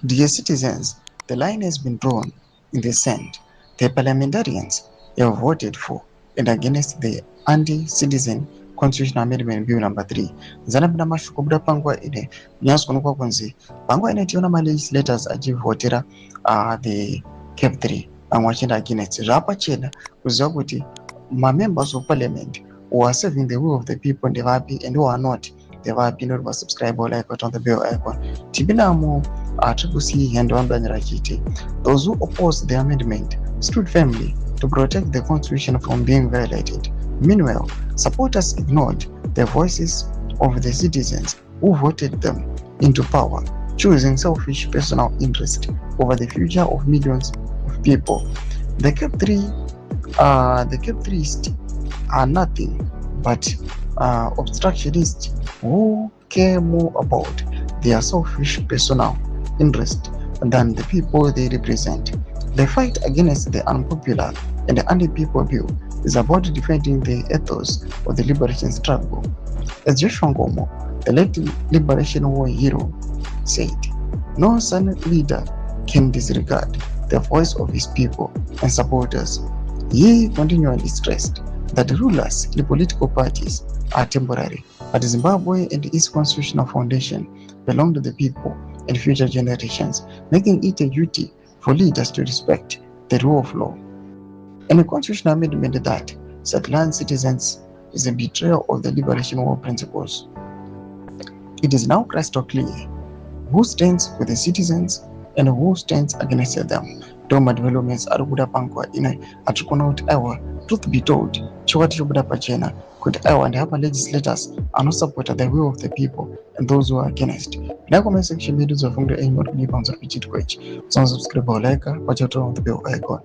Dear citizens, the line has been drawn in the sand. The parliamentarians have voted for and against the anti-citizen constitutional amendment bill number 3. Zanapinda mashoko kubuda panguva ine kunyazi kuonekwa kunzi panguva ine tiona malegislators achivhotera the cap 3 vamwe vachienda against. Zvapachena kuziva kuti members of parliament who are serving the will of the people ndevapi and who are not ndevapi, ndoti vasubscribe like on the bell icon. Tipinda mu TCC and Wambanyarachiti. Those who opposed the amendment stood firmly to protect the constitution from being violated. Meanwhile, supporters ignored the voices of the citizens who voted them into power, choosing selfish personal interest over the future of millions of people. The Cap 3ists are nothing but obstructionists who care more about their selfish personal interest than the people they represent. The fight against the unpopular and the anti-people bill is about defending the ethos of the liberation struggle. As Joshua Ngomo, the late liberation war hero, said, "No silent leader can disregard the voice of his people and supporters." He continually stressed that the rulers, the political parties, are temporary, but Zimbabwe and its constitutional foundation belong to the people and future generations, making it a duty for leaders to respect the rule of law. And a constitutional amendment that sidelines citizens is a betrayal of the liberation war principles. It is now crystal clear who stands with the citizens and who stands against them. Doma developments are kuda panguva ine atikona kuti aiwa, truth be told, chokwadi chobuda pachena kuti aiwa ndihapa legislators anosupporta the will of the people and those who are against. Comment section medu dzofungira enyu kuti nipa nzori kuchitwa ichi. Subscribe like pachato on the bell icon.